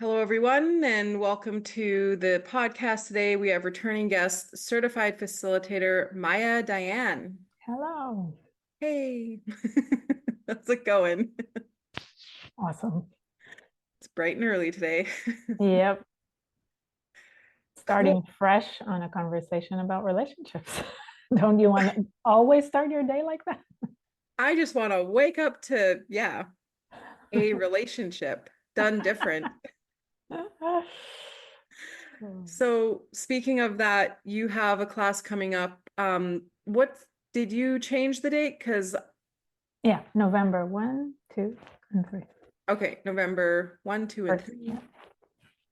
Hello, everyone, and welcome to the podcast. Today, we have returning guest, Certified Facilitator Maya Dayan. Hello. Hey, how's it going? Awesome. It's bright and early today. Yep. Cool. Starting fresh on a conversation about relationships. Don't you want to always start your day like that? I just want to wake up to, a relationship done different. So, speaking of that, you have a class coming up. What did you change the date? Because, Yeah, November 1, 2, and 3. okay, November 1, 2, and 3. Yeah.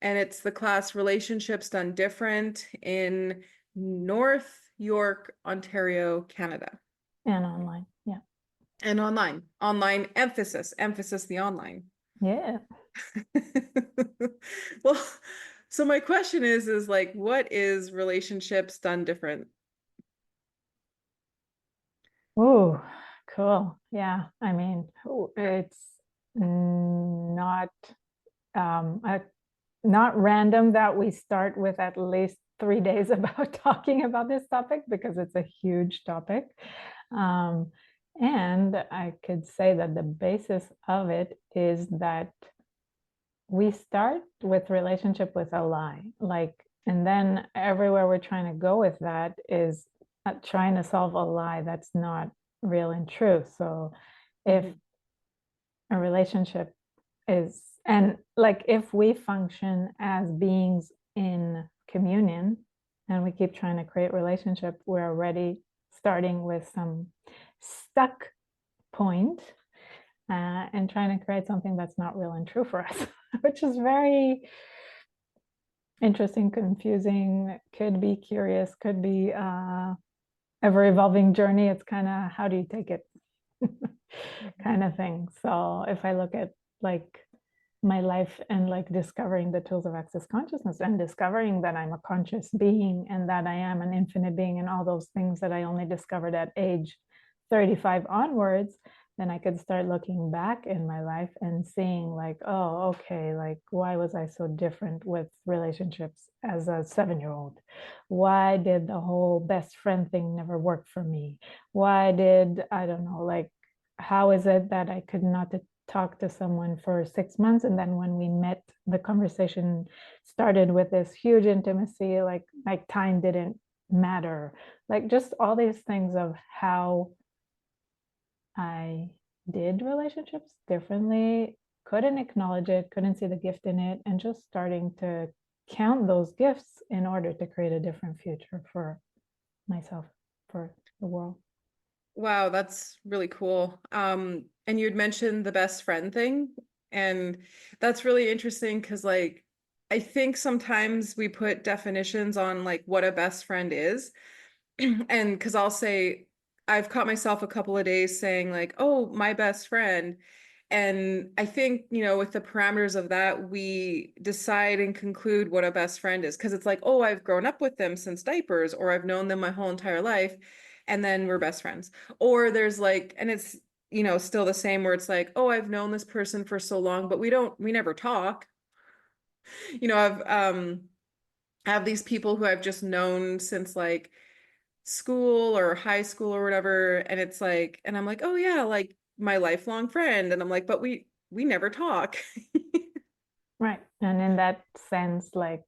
And it's the class Relationships Done Different in North York, Ontario, Canada. And online. Yeah. And online emphasis the online. Yeah. Well, so my question is like, what is relationships done different? Oh, cool. Yeah. I mean, it's not um, a, not random that we start with at least 3 days about talking about this topic because it's a huge topic. Um, and I could say that the basis of it is that we start with relationship with a lie, and then everywhere we're trying to go with that is trying to solve a lie that's not real and true. So if a relationship is, and like if we function as beings in communion and we keep trying to create relationship, we're already starting with some stuck point, and trying to create something that's not real and true for us, which is very interesting, confusing, could be curious, could be ever evolving journey. It's kind of, how do you take it? Kind of thing. So if I look at like my life and like discovering the tools of access consciousness and discovering that I'm a conscious being and that I am an infinite being and all those things that I only discovered at age 35 onwards, then I could start looking back in my life and seeing like, oh, okay, like why was I so different with relationships as a 7-year-old? Why did the whole best friend thing never work for me? Why did, I don't know, like, how is it that I could not talk to someone for 6 months, and then when we met, the conversation started with this huge intimacy, like time didn't matter, like just all these things of how I did relationships differently, couldn't acknowledge it, couldn't see the gift in it, and just starting to count those gifts in order to create a different future for myself, for the world. Wow, that's really cool. And you'd mentioned the best friend thing, and that's really interesting because like I think sometimes we put definitions on like what a best friend is. And because I'll say I've caught myself a couple of days saying like, "Oh, my best friend." And I think, with the parameters of that, we decide and conclude what a best friend is. Because it's like, oh, I've grown up with them since diapers, or I've known them my whole entire life, and then we're best friends. Or there's like, and it's, still the same where it's like, oh, I've known this person for so long, but we never talk. I have these people who I've just known since like school or high school or whatever, and it's like, and I'm like, oh yeah, like my lifelong friend, and I'm like, but we never talk. Right. And in that sense, like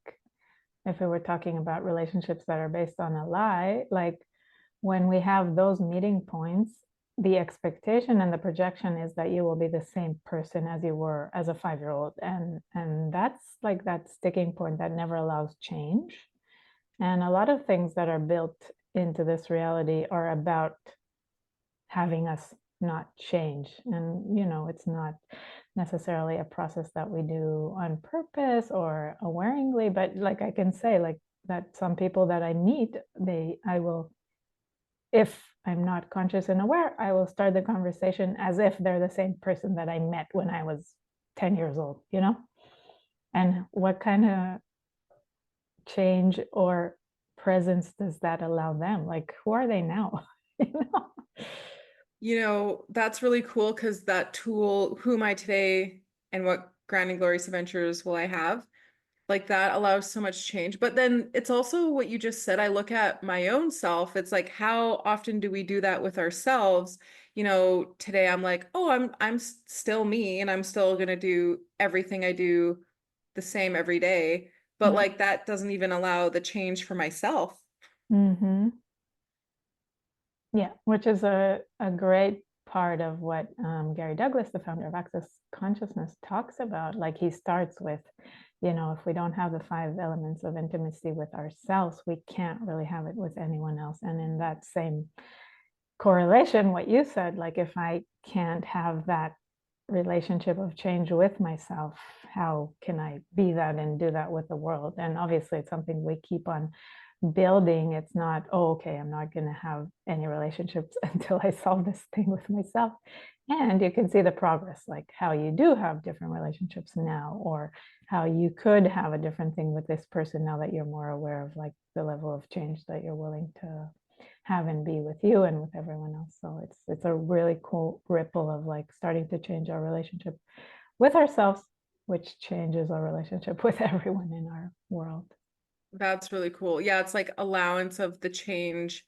if we were talking about relationships that are based on a lie, like when we have those meeting points, the expectation and the projection is that you will be the same person as you were as a 5-year-old. And that's like that sticking point that never allows change. And a lot of things that are built into this reality are about having us not change. And, it's not necessarily a process that we do on purpose or awareingly, but like I can say, like that some people that I meet, I will, if I'm not conscious and aware, I will start the conversation as if they're the same person that I met when I was 10 years old. And what kind of change or presence does that allow them? Like, who are they now? you know? That's really cool because that tool, Who Am I Today, and what grand and glorious adventures will I have? Like that allows so much change. But then it's also what you just said. I look at my own self. It's like, how often do we do that with ourselves? You know, today I'm like, oh, I'm still me and I'm still gonna do everything I do the same every day. But Yeah. like that doesn't even allow the change for myself. Mm-hmm. Yeah, which is a great part of what Gary Douglas, the founder of Access Consciousness, talks about. Like he starts with, if we don't have the 5 elements of intimacy with ourselves, we can't really have it with anyone else. And in that same correlation, what you said, like if I can't have that relationship of change with myself, how can I be that and do that with the world? And obviously, it's something we keep on building. It's not, oh, okay, I'm not going to have any relationships until I solve this thing with myself. And you can see the progress, like how you do have different relationships now, or how you could have a different thing with this person now that you're more aware of like the level of change that you're willing to have and be with you and with everyone else. So it's a really cool ripple of like starting to change our relationship with ourselves, which changes our relationship with everyone in our world. That's really cool. Yeah, it's like allowance of the change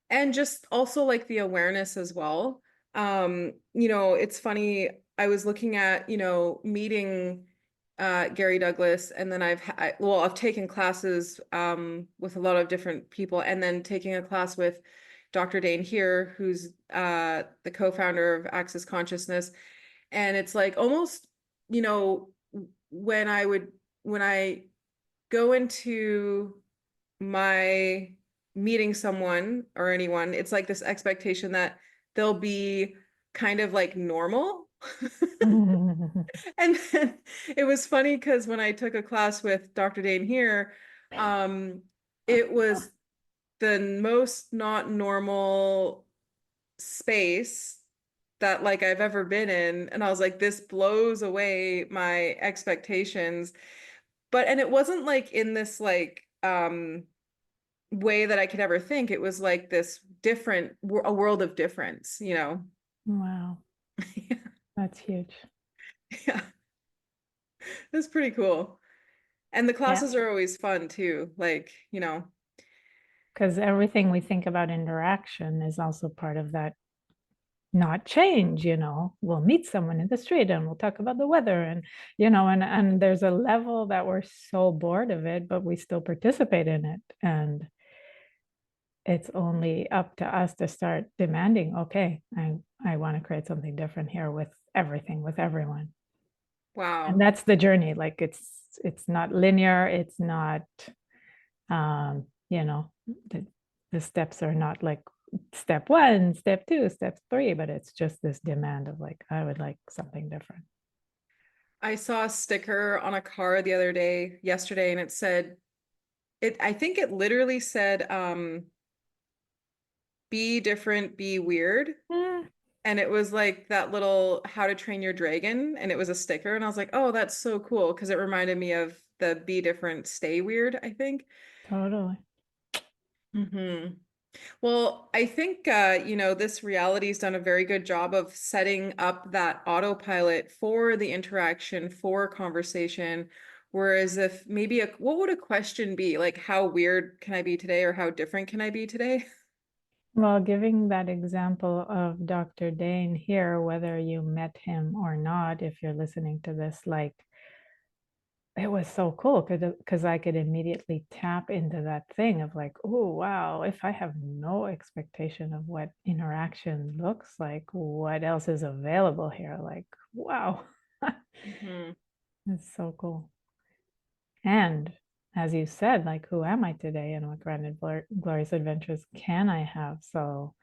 and just also like the awareness as well. It's funny, I was looking at, meeting Gary Douglas, and then I've taken classes with a lot of different people, and then taking a class with Dr. Dane here, who's the co-founder of Access Consciousness. And it's like almost, you know, when I go into my meeting someone or anyone, it's like this expectation that they'll be kind of like normal. And then it was funny because when I took a class with Dr. Dane here, um, it was the most not normal space that like I've ever been in. And I was like, this blows away my expectations. And it wasn't like in this like way that I could ever think. It was like this a world of difference. Wow, Yeah, that's huge. yeah, it's pretty cool. And the Yeah, classes are always fun too. because everything we think about interaction is also part of that not change. We'll meet someone in the street and we'll talk about the weather, and there's a level that we're so bored of it, but we still participate in it. And it's only up to us to start demanding, okay, I want to create something different here with everything, with everyone. And Wow. that's the journey. Like it's not linear, it's not um, you know, the steps are not like step 1, step 2, step 3, but it's just this demand of like, I would like something different. I saw a sticker on a car yesterday, and it said I think it literally said be different, be weird. Mm, And it was like that little How to Train Your Dragon, and it was a sticker, and I was like, "Oh, that's so cool," because it reminded me of the Be Different, Stay Weird, I think. totally. Well, I think this reality's done a very good job of setting up that autopilot for the interaction, for conversation. Whereas if maybe what would a question be? Like, how weird can I be today, or how different can I be today? Well, giving that example of Dr. Dane here, whether you met him or not, if you're listening to this, like it was so cool because I could immediately tap into that thing of like, oh, wow, if I have no expectation of what interaction looks like, what else is available here? Like, wow, Mhm. it's so cool. And as you said, like, who am I today and what grand and glorious adventures can I have? So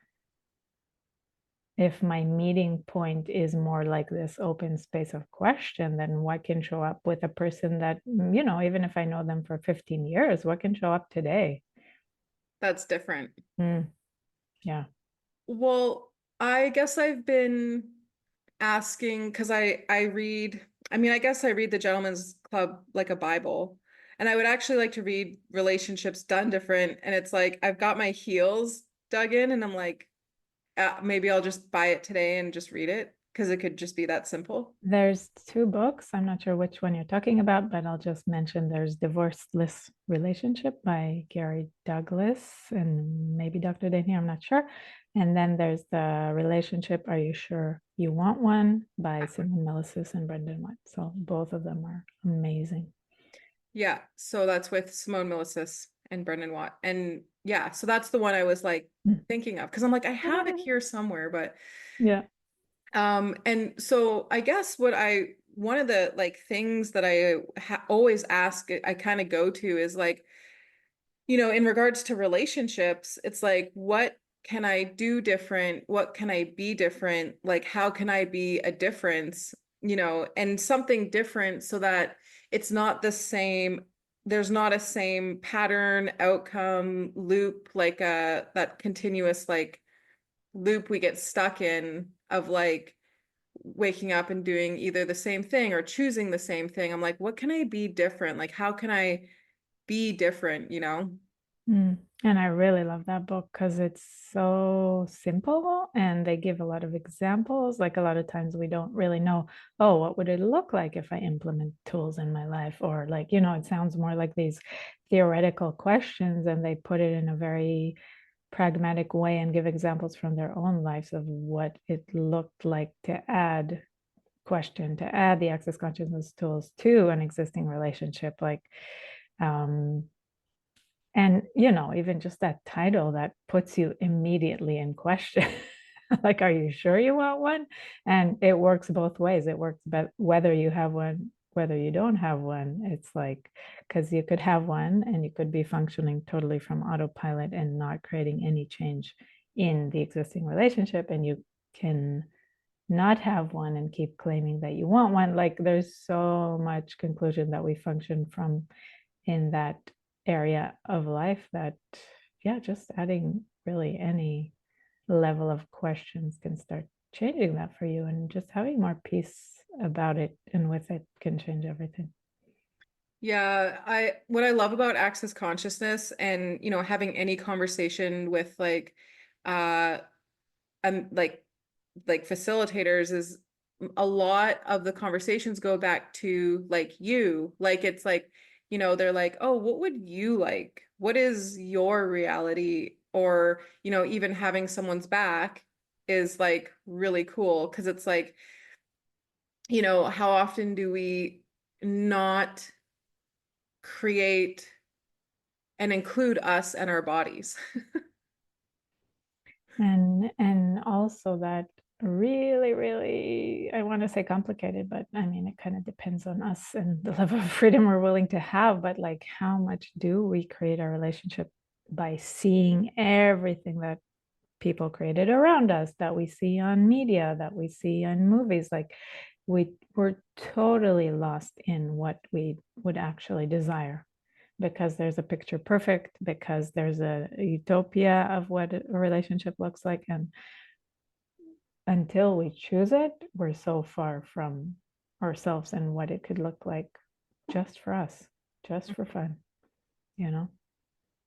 if my meeting point is more like this open space of question, then what can show up with a person that, even if I know them for 15 years, what can show up today? That's different. Mm, yeah. Well, I guess I've been asking because I read, I guess I read the Gentleman's Club like a Bible. And I would actually like to read Relationships Done Different. And it's like I've got my heels dug in, and I'm like, maybe I'll just buy it today and just read it because it could just be that simple. There's two books. I'm not sure which one you're talking about, but I'll just mention there's Divorceless Relationship by Gary Douglas and maybe Dr. Dayan, I'm not sure. And then there's The Relationship, Are You Sure You Want One by Simon Millicis and Brendan White. So both of them are amazing. Yeah, so that's with Simone Milasas and Brendan Watt. And yeah, so that's the one I was like thinking of because I'm like, I have it here somewhere, but Yeah. and so I guess one of the like things that I always ask, I kind of go to is like, in regards to relationships, it's like, what can I do different? What can I be different? Like, how can I be a difference, and something different so that it's not the same, there's not a same pattern, outcome, loop, like that continuous like loop we get stuck in of like waking up and doing either the same thing or choosing the same thing. I'm like, what can I be different? Like, how can I be different, you know? And I really love that book because it's so simple and they give a lot of examples. Like a lot of times we don't really know, oh, what would it look like if I implement tools in my life? Or like, it sounds more like these theoretical questions and they put it in a very pragmatic way and give examples from their own lives of what it looked like to add the access consciousness tools to an existing relationship. Like, um, and, even just that title that puts you immediately in question. Like, are you sure you want one? And it works both ways. It works whether you have one, whether you don't have one. It's like, because you could have one and you could be functioning totally from autopilot and not creating any change in the existing relationship. And you can not have one and keep claiming that you want one. Like, there's so much conclusion that we function from in that area of life that, yeah, just adding really any level of questions can start changing that for you, and just having more peace about it and with it can change everything. Yeah, what I love about access consciousness and, having any conversation with uh like facilitators is a lot of the conversations go back to like you. Like it's like, they're like, "Oh, what would you like? What is your reality?" Or, even having someone's back is like really cool because it's like, how often do we not create and include us and our bodies? And also that really, really, I want to say complicated, but I mean it kind of depends on us and the level of freedom we're willing to have. But like, how much do we create our relationship by seeing everything that people created around us, that we see on media, that we see on movies? Like, we're totally lost in what we would actually desire because there's a picture perfect, because there's a utopia of what a relationship looks like. And until we choose it, we're so far from ourselves and what it could look like just for us, just for fun, you know?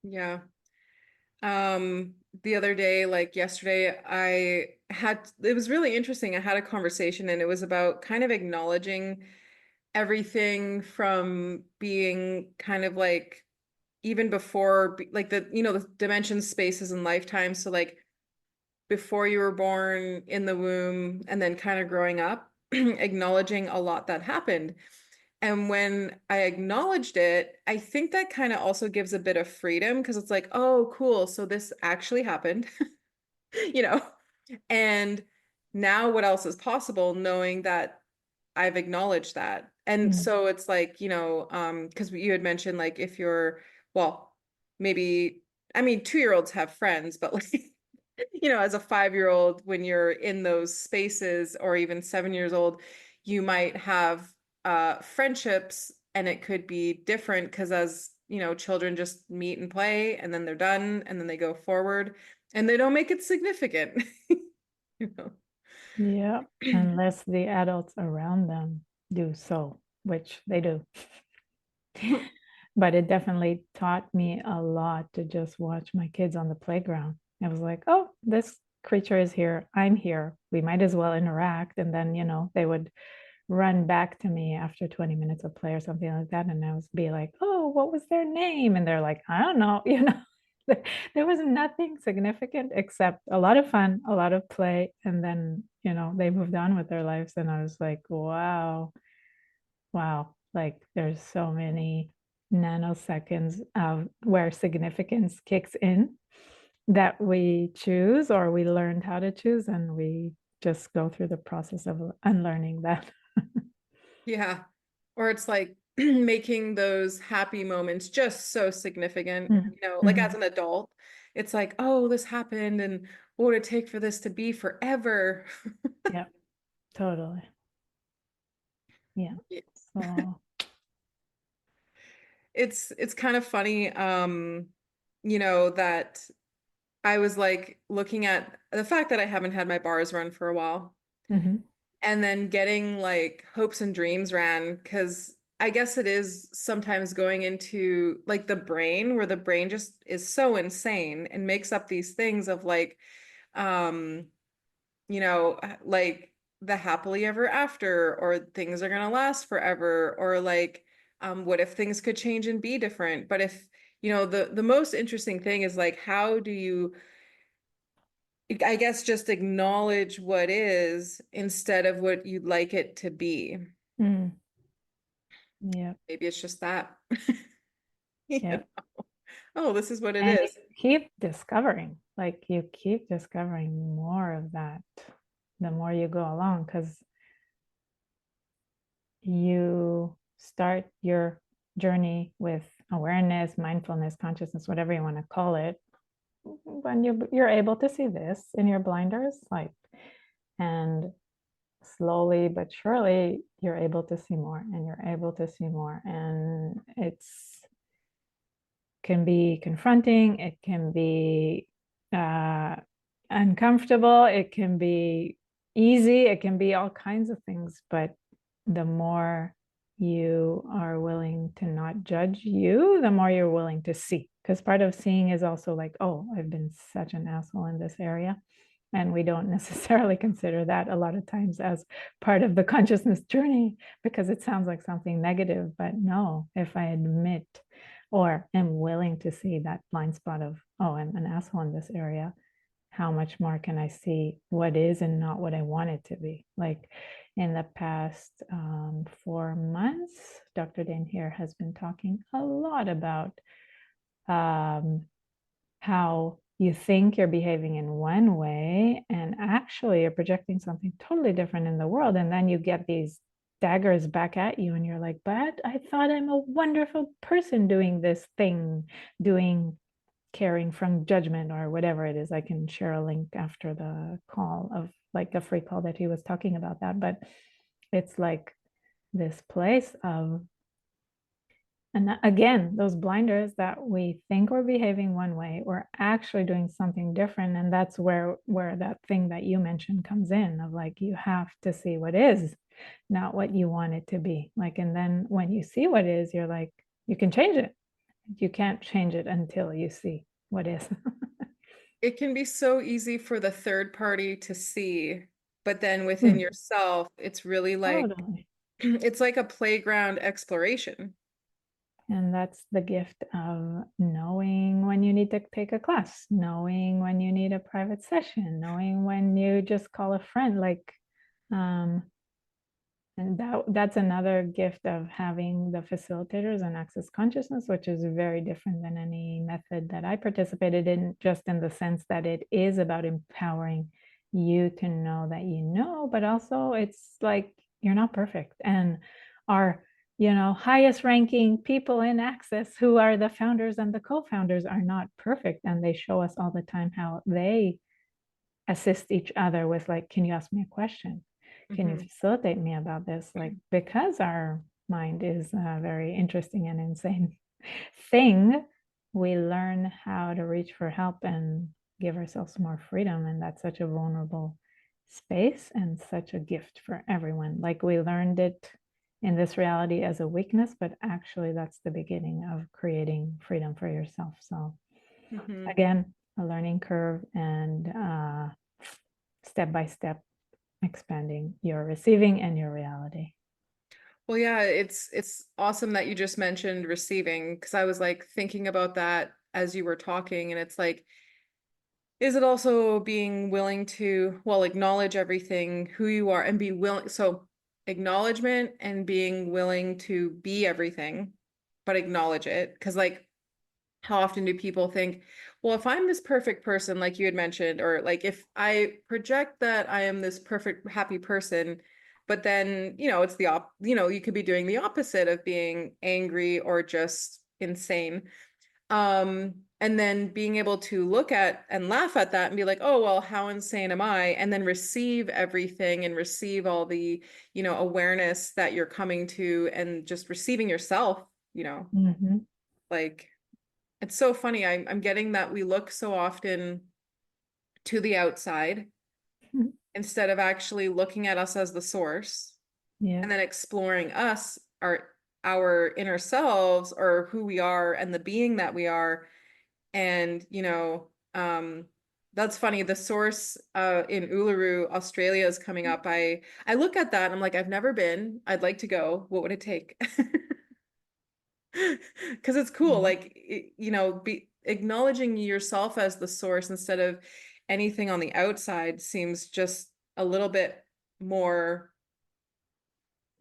Yeah. The other day, like yesterday, it was really interesting. I had a conversation and it was about kind of acknowledging everything from being kind of like even before like the dimensions, spaces, and lifetimes. So like before you were born in the womb and then kind of growing up, acknowledging a lot that happened. And when I acknowledged it, I think that kind of also gives a bit of freedom because it's like, oh, cool. So this actually happened, you know? And now what else is possible knowing that I've acknowledged that? And Mm. so it's like, because you had mentioned like if you're, well, maybe, I mean, 2-year-olds have friends, but like, as a 5-year-old, when you're in those spaces, or even 7 years old, you might have friendships and it could be different because as children just meet and play and then they're done and then they go forward and they don't make it significant. you know Yeah, unless the adults around them do so, which they do. But it definitely taught me a lot to just watch my kids on the playground. I was like, oh, this creature is here, I'm here, we might as well interact. And then, they would run back to me after 20 minutes of play or something like that. And I would be like, oh, what was their name? And they're like, I don't know, There was nothing significant except a lot of fun, a lot of play. And then, they moved on with their lives. And I was like, wow, wow. Like there's so many nanoseconds of where significance kicks in that we choose or we learned how to choose, and we just go through the process of unlearning that. Yeah. Or it's like making those happy moments just so significant, like as Mm-hmm. an adult, it's like, oh, this happened and what would it take for this to be forever? Yeah, totally. Yeah. Yeah. So, It's kind of funny, that I was like looking at the fact that I haven't had my bars run for a while mhm. and then getting like hopes and dreams ran because I guess it is sometimes going into like the brain where the brain just is so insane and makes up these things of like um like the happily ever after or things are gonna last forever or like what if things could change and be different but if the most interesting thing is like how do you I guess just acknowledge what is instead of what you'd like it to be. Mm, yeah, Maybe it's just that. You yeah. know, oh, this is what it And you is. keep discovering, like you keep discovering more of that the more you go along, because you start your journey with awareness, mindfulness, consciousness, whatever you want to call it, when you're able to see this in your blinders, like, and slowly but surely you're able to see more and you're able to see more, and it's can be confronting, it can be uh, uncomfortable, it can be easy, it can be all kinds of things. But the more you are willing to not judge you, the more you're willing to see. Because part of seeing is also like, oh, I've been such an asshole in this area. And we don't necessarily consider that a lot of times as part of the consciousness journey because it sounds like something negative. But no, if I admit or am willing to see that blind spot of, oh, I'm an asshole in this area, how much more can I see what is and not what I want it to be? Like in the past 4 months, Dr. Dayan here has been talking a lot about um, how you think you're behaving in one way and actually you're projecting something totally different in the world. And then you get these daggers back at you and you're like, but I thought I'm a wonderful person doing this thing, doing caring from judgment or whatever it is. I can share a link after the call of like a free call that he was talking about that. But it's like this place of, and again, those blinders that we think we're behaving one way, we're actually doing something different. And that's where that thing that you mentioned comes in of like, you have to see what is, not what you want it to be. Like, and then when you see what is, you're like, you can change it. You can't change it until you see what is. It can be so easy for the third party to see, but then within Mm, yourself, it's really like totally. it's like a playground exploration. And that's the gift of knowing when you need to take a class, knowing when you need a private session, knowing when you just call a friend. Like, um, and that's another gift of having the facilitators and access consciousness, which is very different than any method that I participated in, just in the sense that it is about empowering you to know that you know, but also it's like you're not perfect. And our, highest ranking people in access who are the founders and the co-founders are not perfect. And they show us all the time how they assist each other with like, can you ask me a question? Can you Mhm. facilitate me about this? Like, because our mind is a very interesting and insane thing, we learn how to reach for help and give ourselves more freedom. And that's such a vulnerable space and such a gift for everyone. Like, we learned it in this reality as a weakness, but actually, that's the beginning of creating freedom for yourself. So, Mhm. again, a learning curve, and step by step expanding your receiving and your reality. Well, yeah, it's awesome that you just mentioned receiving because I was like thinking about that as you were talking, and it's like, is it also being willing to, well, acknowledge everything, who you are, and be willing, so acknowledgement and being willing to be everything, but acknowledge it. Because like how often do people think, well, if I'm this perfect person, like you had mentioned, or like if I project that I am this perfect, happy person, but then, it's you could be doing the opposite of being angry or just insane. And then being able to look at and laugh at that and be like, oh, well, how insane am I? And then receive everything and receive all the, awareness that you're coming to and just receiving yourself, Mm-hmm. like it's so funny. I'm getting that we look so often to the outside instead of actually looking at us as the source Yeah. and then exploring us, our inner selves or who we are and the being that we are. And, that's funny. The source in Uluru, Australia is coming up. I look at that and I'm like, I've never been. I'd like to go. What would it take? Because it's cool, Yeah. like be acknowledging yourself as the source instead of anything on the outside seems just a little bit more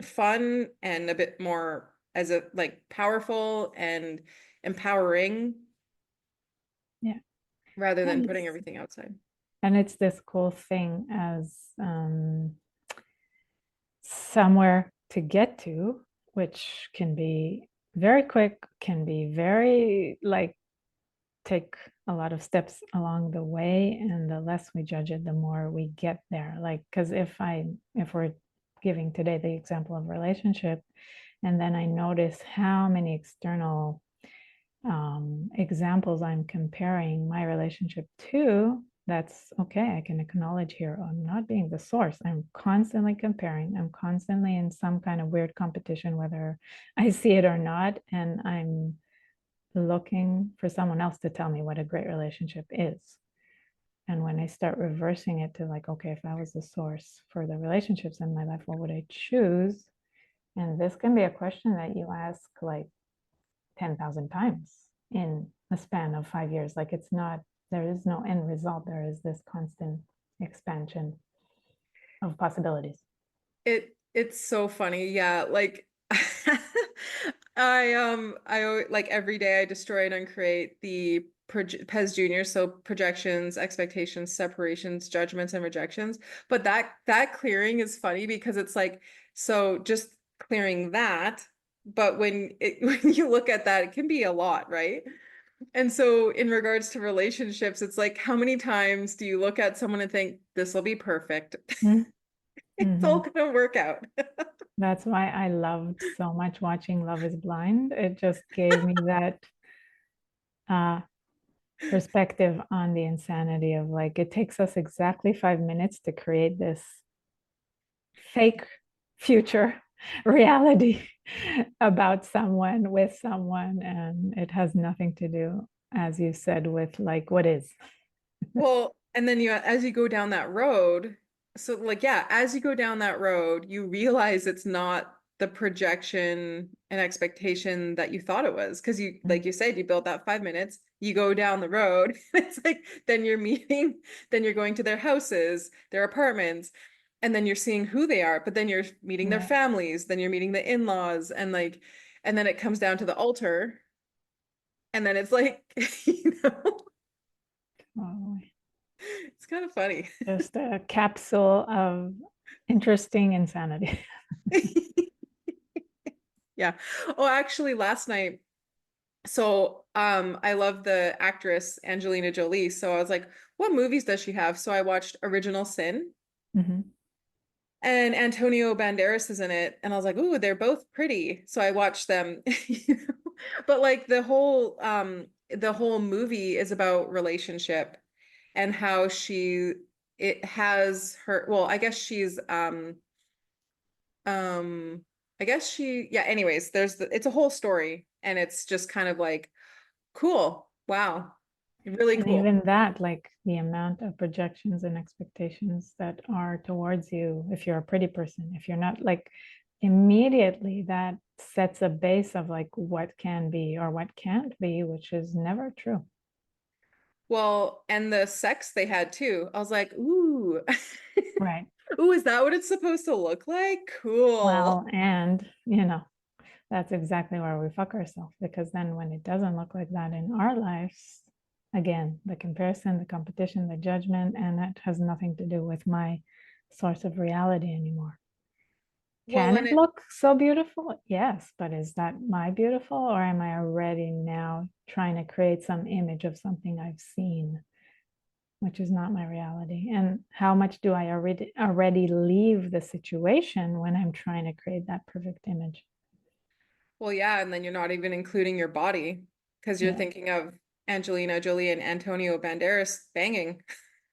fun and a bit more as a like powerful and empowering Yeah. rather than And putting it's everything outside. and it's this cool thing as somewhere to get to, which can be very quick, can be very like take a lot of steps along the way, and the less we judge it, the more we get there. Like, because if we're giving today the example of relationship, and then I notice how many external examples I'm comparing my relationship to, that's okay. I can acknowledge here, I'm not being the source. I'm constantly comparing. I'm constantly in some kind of weird competition, whether I see it or not. And I'm looking for someone else to tell me what a great relationship is. And when I start reversing it to like, okay, if I was the source for the relationships in my life, what would I choose? And this can be a question that you ask like 10,000 times in a span of 5 years. Like it's not, there is no end result. There is this constant expansion of possibilities. It's so funny. Yeah, like like every day I destroy and uncreate the PES Junior, so projections, expectations, separations, judgments, and rejections. But that clearing is funny because it's like so just clearing that, but when you look at that, it can be a lot, right? And so in regards to relationships, it's like how many times do you look at someone and think this will be perfect? It's Mm-hmm. all gonna work out. That's why I loved so much watching Love is Blind. It just gave me that uh, perspective on the insanity of like, it takes us exactly 5 minutes to create this fake future reality about someone with someone. And it has nothing to do, as you said, with like what is. Well, and then as you go down that road, so like yeah, as you go down that road, you realize it's not the projection and expectation that you thought it was. Because you, like you said, you built that 5 minutes, you go down the road, it's like then you're meeting, then you're going to their houses, their apartments, and then you're seeing who they are, but then you're meeting their Yeah, families, then you're meeting the in-laws, and like, and then it comes down to the altar, and then it's like, totally. it's kind of funny. Just a capsule of interesting insanity. Yeah. Oh, actually, last night, so I love the actress Angelina Jolie. So I was like, what movies does she have? So I watched Original Sin Mhm. and Antonio Banderas is in it. And I was like, ooh, they're both pretty. So I watched them. But like the whole movie is about relationship and how it has her, well, um I guess yeah, anyways, it's a whole story and it's just kind of like cool. Wow. Really And cool. even that, like the amount of projections and expectations that are towards you, if you're a pretty person, if you're not, like immediately that sets a base of like what can be or what can't be, which is never true. Well, and the sex they had too. I was like, ooh. Right. Ooh, is that what it's supposed to look like? Cool. Well, and that's exactly where we fuck ourselves, because then when it doesn't look like that in our lives, again, the comparison, the competition, the judgment, and it has nothing to do with my source of reality anymore. Well, Can and it it, look so beautiful? Yes, but is that my beautiful, or am I already now trying to create some image of something I've seen, which is not my reality? And how much do I already leave the situation when I'm trying to create that perfect image? well, yeah, and then you're not even including your body because you're Yeah, thinking of Angelina Jolie and Antonio Banderas banging.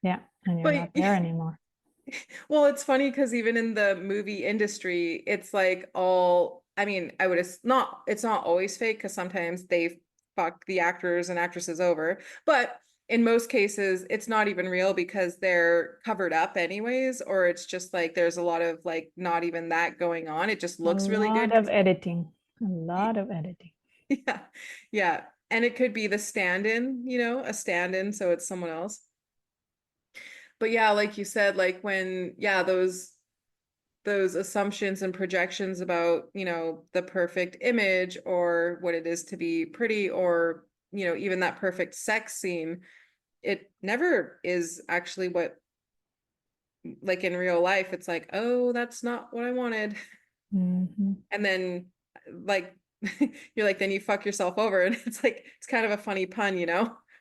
yeah, and you're But not there anymore. well, it's funny because even in the movie industry, it's like all, I mean, I would, not, it's not always fake because sometimes they fuck the actors and actresses over, but in most cases, it's not even real because they're covered up anyways, or it's just like there's a lot of like not even that going on. It just A looks really good lot of because, editing, a lot of editing. yeah, yeah. And it could be the stand-in, a stand-in, so it's someone else. But yeah, like you said, like when, yeah, those assumptions and projections about, the perfect image or what it is to be pretty or, even that perfect sex scene, it never is actually what, like in real life, it's like, oh, that's not what I wanted. Mhm. And then, like, you're like, then you fuck yourself over. And it's like, it's kind of a funny pun,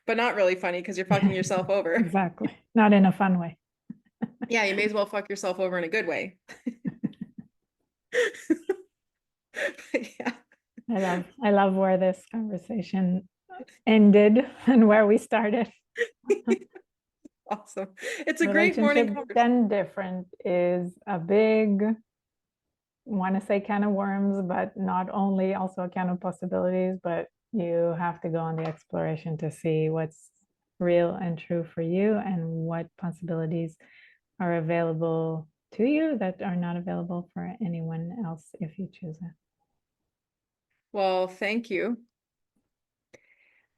but not really funny because you're fucking yourself over. Exactly. Not in a fun way. Yeah, you may as well fuck yourself over in a good way. But yeah. I love where this conversation ended and where we started. Awesome. It's a great morning Relationship conversation. then different is a big, want to say can of worms, but not only also a can of possibilities, but you have to go on the exploration to see what's real and true for you and what possibilities are available to you that are not available for anyone else if you choose it. Well, thank you.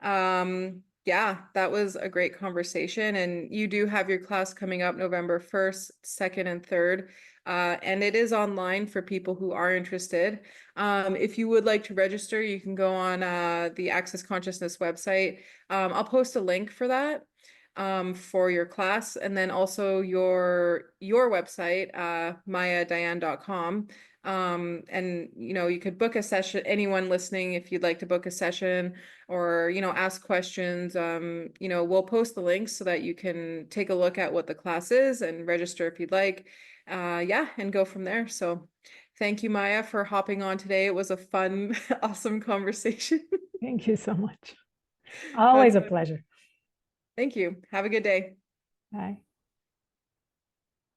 Yeah, that was a great conversation. And you do have your class coming up November 1st, 2nd, and 3rd. And it is online for people who are interested. If you would like to register, you can go on the Access Consciousness website. I'll post a link for that for your class, and then also your website, mayadayan.com. And you could book a session, anyone listening, if you'd like to book a session or ask questions, we'll post the links so that you can take a look at what the class is and register if you'd like. Yeah, and go from there. So thank you, Maya, for hopping on today. It was a fun awesome conversation. Thank you so much. That's Always a good. pleasure. Thank you. Have a good day. Bye.